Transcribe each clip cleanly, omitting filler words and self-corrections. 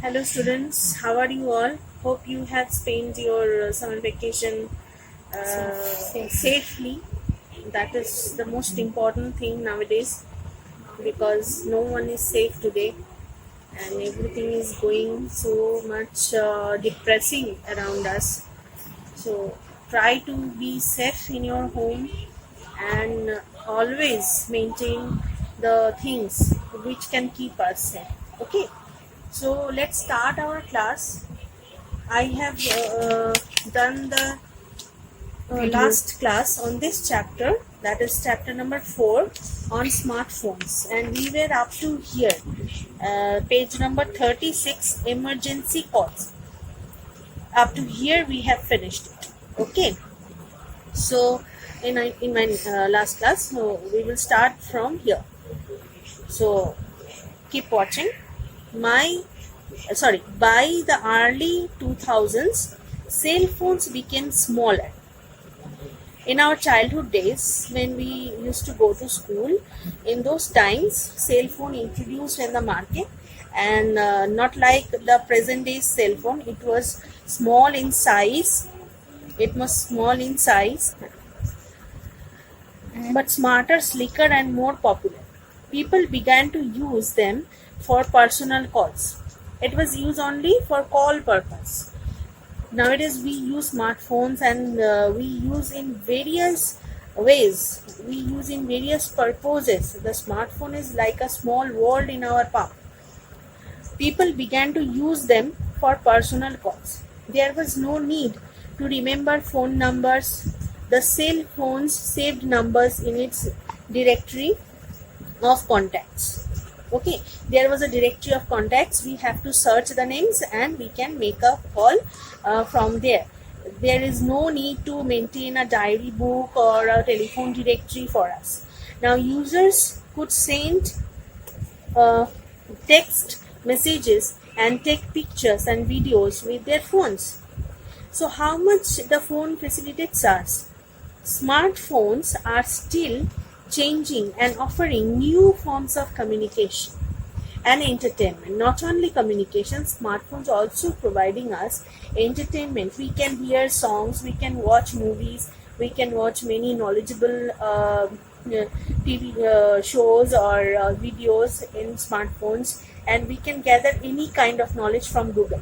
Hello students, how are you all? Hope you have spent your summer vacation safely. That is the most important thing nowadays because no one is safe today and everything is going so much depressing around us. So try to be safe in your home and always maintain the things which can keep us safe. Okay, so let's start our class. I have done the last class on this chapter, that is chapter number 4 on smartphones, and we were up to here, page number 36, emergency calls. Up to here we have finished it. Okay, so in my last class, so we will start from here. So keep watching. By the early 2000s, cell phones became smaller. In our childhood days, when we used to go to school, in those times, cell phone introduced in the market, and not like the present day cell phone. It was small in size. But smarter, slicker, and more popular. People began to use them for personal calls. It was used only for call purpose. Nowadays we use smartphones and we use in various ways. We use in various purposes. The smartphone is like a small world in our palm. People began to use them for personal calls. There was no need to remember phone numbers. The cell phones saved numbers in its directory of contacts. Okay, there was a directory of contacts. We have to search the names and we can make a call from there. There is no need to maintain a diary book or a telephone directory for us. Now users could send text messages and take pictures and videos with their phones. So how much the phone facilitates us? Smartphones are still changing and offering new forms of communication and entertainment. Not only communication, smartphones also providing us entertainment. We can hear songs, we can watch movies, we can watch many knowledgeable TV shows or videos in smartphones, and we can gather any kind of knowledge from Google.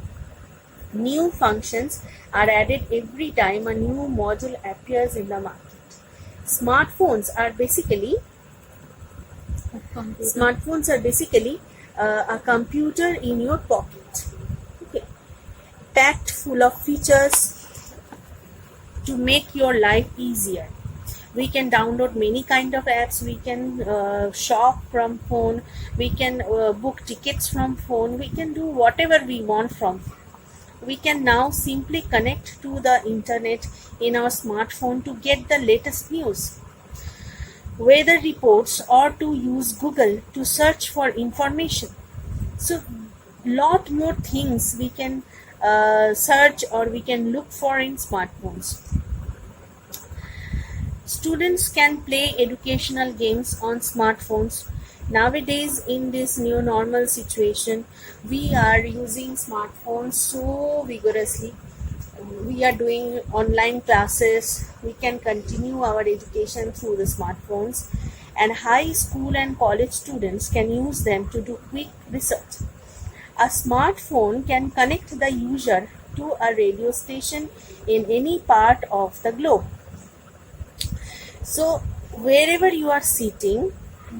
New functions are added every time a new module appears in the market. Smartphones are basically a computer in your pocket, okay, packed full of features to make your life easier. We can download many kind of apps. We can shop from phone. We can book tickets from phone. We can do whatever we want from phone. We can now simply connect to the internet in our smartphone to get the latest news, weather reports, or to use Google to search for information. So lot more things we can search or we can look for in smartphones. Students can play educational games on smartphones. Nowadays, in this new normal situation, we are using smartphones so vigorously. We are doing online classes. We can continue our education through the smartphones, and high school and college students can use them to do quick research. A smartphone can connect the user to a radio station in any part of the globe. So wherever you are sitting,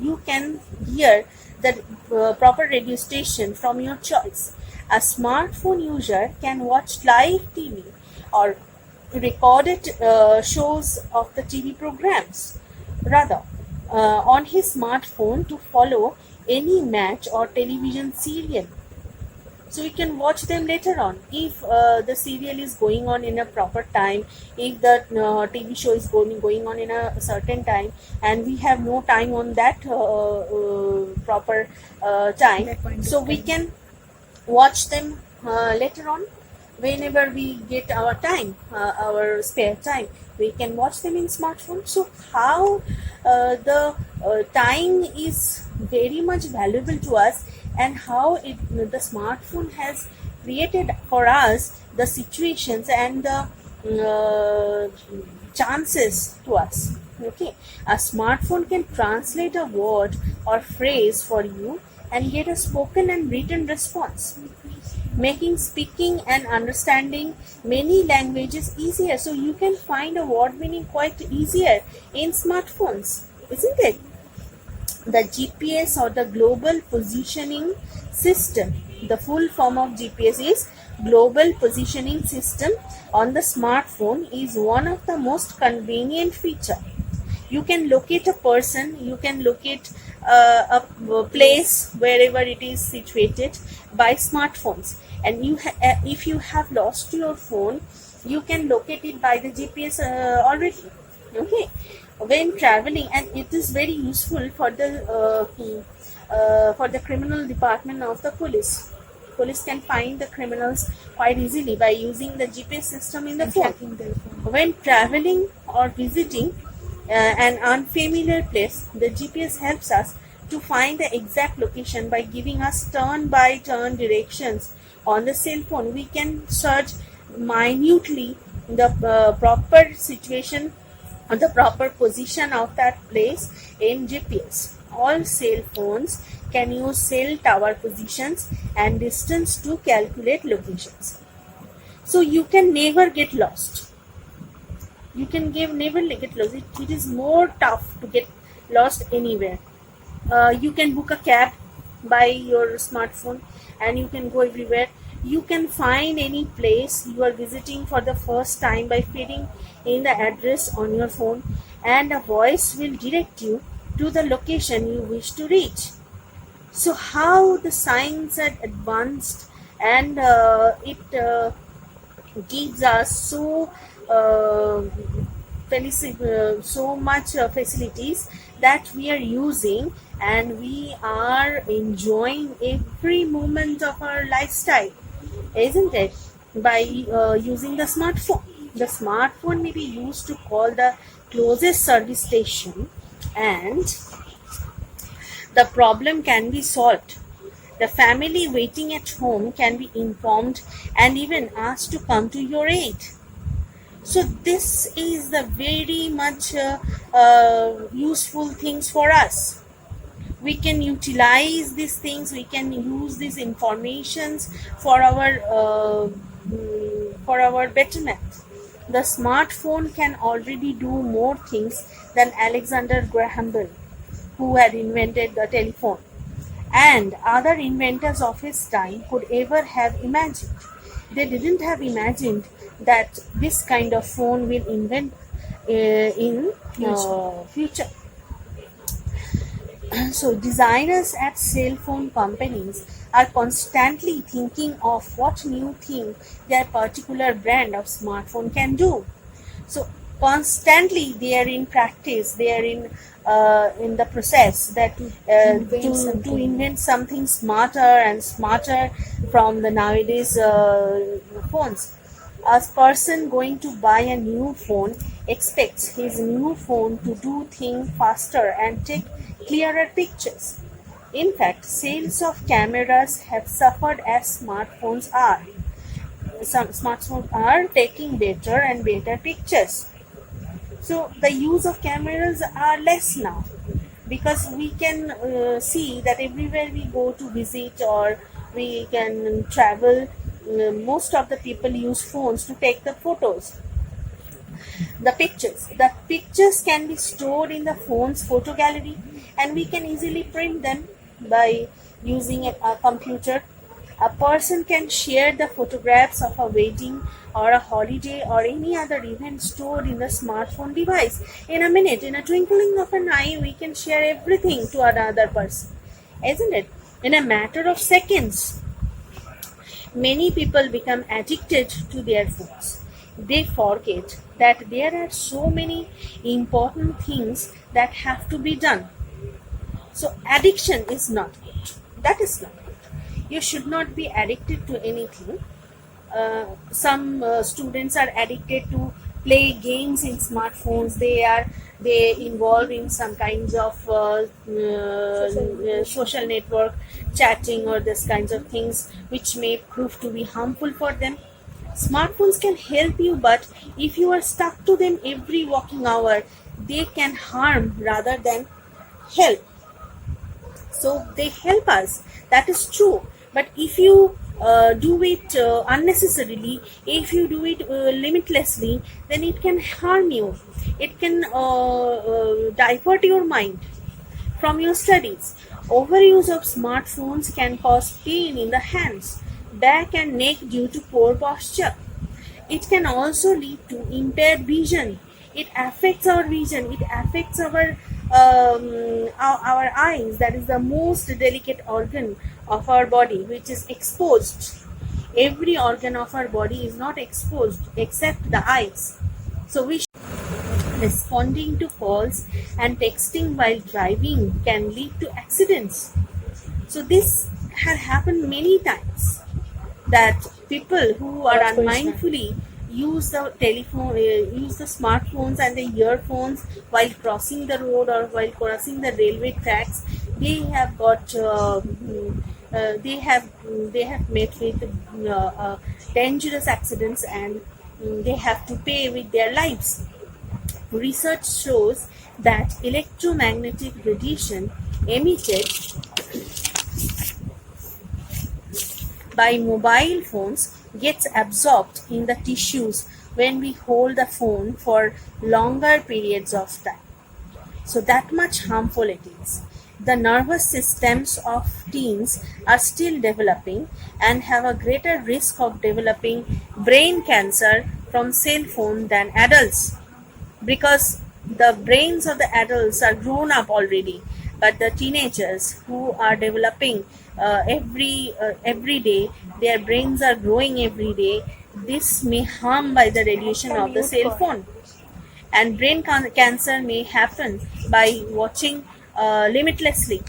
you can hear the proper radio station from your choice. A smartphone user can watch live TV or recorded shows of the TV programs, rather on his smartphone to follow any match or television serial. So you can watch them later on if the serial is going on in a proper time, if the TV show is going on in a certain time and we have no time on that proper time, so we can watch them later on whenever we get our time, our spare time. We can watch them in smartphone. So how the time is very much valuable to us, and how the smartphone has created for us the situations and the uh, chances to us. Okay, a smartphone can translate a word or phrase for you and get a spoken and written response, making speaking and understanding many languages easier. So you can find a word meaning quite easier in smartphones, isn't it? The GPS, or the Global Positioning System, the full form of GPS is Global Positioning System on the smartphone, is one of the most convenient feature. You can locate a person, you can locate a place wherever it is situated by smartphones, and if you have lost your phone, you can locate it by the GPS already. Okay, when traveling, and it is very useful for the criminal department of the police can find the criminals quite easily by using the GPS system in the phone. When traveling or visiting an unfamiliar place, the GPS helps us to find the exact location by giving us turn by turn directions on the cell phone. We can search minutely the proper situation or the proper position of that place in GPS. All cell phones can use cell tower positions and distance to calculate locations. So you can never get lost. You can never get lost. It is more tough to get lost anywhere. You can book a cab by your smartphone and you can go everywhere. You can find any place you are visiting for the first time by filling in the address on your phone, and a voice will direct you to the location you wish to reach. So how the science had advanced, and it gives us so much facilities that we are using, and we are enjoying every moment of our lifestyle, isn't it? By using the smartphone. The smartphone may be used to call the closest service station, and the problem can be solved. The family waiting at home can be informed and even asked to come to your aid. So this is the very much useful things for us. We can utilize these things, we can use these informations for our betterment. The smartphone can already do more things than Alexander Graham Bell, who had invented the telephone, and other inventors of his time could ever have imagined. They didn't have imagined that this kind of phone will invent in future. So designers at cell phone companies are constantly thinking of what new thing their particular brand of smartphone can do. So constantly they are in practice, they are in the process that to invent something smarter and smarter from the nowadays phones. A person going to buy a new phone expects his new phone to do things faster and take clearer pictures. In fact, sales of cameras have suffered as smartphones are. Some smartphones are taking better and better pictures. So the use of cameras are less now, because we can see that everywhere we go to visit or we can travel, most of the people use phones to take the photos. The pictures can be stored in the phone's photo gallery, and we can easily print them by using a computer. A person can share the photographs of a wedding or a holiday or any other event stored in the smartphone device. In a minute, in a twinkling of an eye, we can share everything to another person, isn't it? In a matter of seconds. Many people become addicted to their phones. They forget that there are so many important things that have to be done. So addiction is not good. That is not good. You should not be addicted to anything. Some students are addicted to play games in smartphones. They involve in some kinds of social network chatting or this kinds of things which may prove to be harmful for them. Smartphones can help you, but if you are stuck to them every walking hour, they can harm rather than help. So they help us, that is true, but if you do it unnecessarily, if you do it limitlessly, then it can harm you. It can divert your mind from your studies. Overuse of smartphones can cause pain in the hands, back and neck due to poor posture. It can also lead to impaired vision. It affects our vision. It affects our eyes. That is the most delicate organ of our body, which is exposed. Every organ of our body is not exposed except the eyes. So responding to calls and texting while driving can lead to accidents. So this had happened many times, that people who are unmindfully use the telephone, use the smartphones and the earphones while crossing the road or while crossing the railway tracks. They have got they have met with dangerous accidents, and they have to pay with their lives. Research shows that electromagnetic radiation emitted by mobile phones gets absorbed in the tissues when we hold the phone for longer periods of time. So that much harmful it is. The nervous systems of teens are still developing and have a greater risk of developing brain cancer from cell phone than adults, because the brains of the adults are grown up already, but the teenagers who are developing every day, their brains are growing every day. This may harm by the radiation of the cell phone, and brain cancer may happen by watching limitlessly.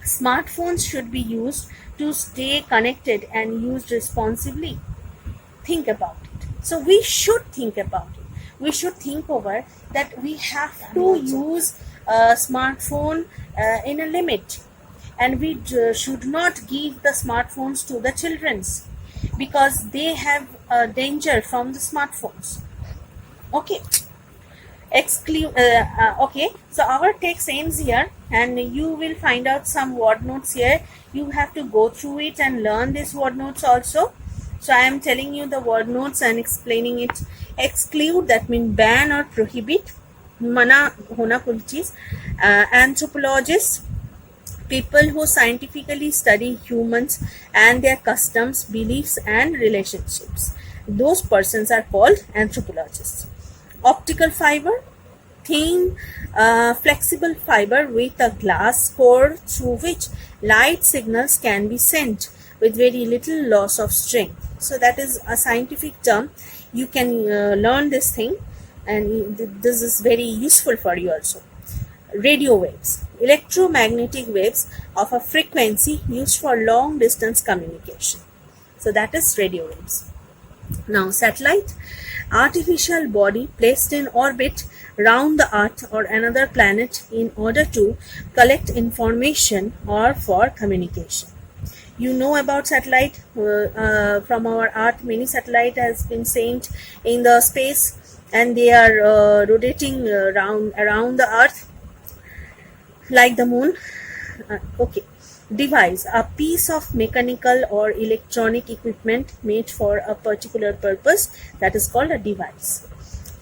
Smartphones should be used to stay connected and used responsibly. Think about it. So we should think about it. We should think over that we have to use a smartphone in a limit, and we should not give the smartphones to the childrens, because they have danger from the smartphones. Okay. Okay, so our text ends here, and you will find out some word notes here. You have to go through it and learn these word notes also. So I am telling you the word notes and explaining it. Exclude, that means ban or prohibit. Mana hona koi cheez. Anthropologists, people who scientifically study humans and their customs, beliefs and relationships. Those persons are called anthropologists. Optical fiber, thin, flexible fiber with a glass core through which light signals can be sent with very little loss of strength. So that is a scientific term. You can learn this thing, and this is very useful for you also. Radio waves, electromagnetic waves of a frequency used for long distance communication. So that is radio waves. Now satellite, artificial body placed in orbit round the earth or another planet in order to collect information or for communication. You know about satellite from our earth. Many satellite has been sent in the space, and they are rotating around the earth like the moon. Okay. Device, a piece of mechanical or electronic equipment made for a particular purpose, that is called a device.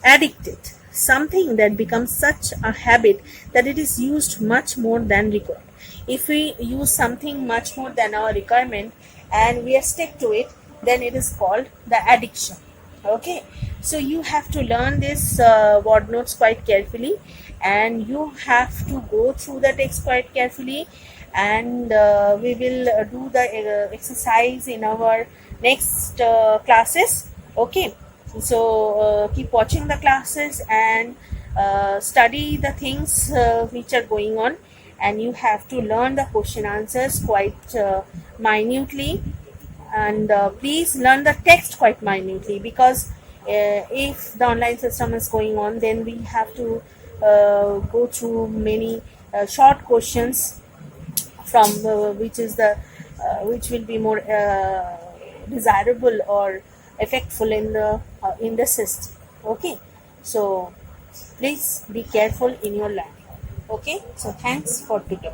Addicted, something that becomes such a habit that it is used much more than required. If we use something much more than our requirement and we are stuck to it, then it is called the addiction. Okay, so you have to learn this word notes quite carefully, and you have to go through the text quite carefully, and we will do the exercise in our next classes. Okay, so keep watching the classes and study the things which are going on, and you have to learn the question answers quite minutely, and please learn the text quite minutely, because if the online system is going on, then we have to go through many short questions from which will be more desirable or effectful in the system. Okay, so please be careful in your learning. Okay, so thanks for today.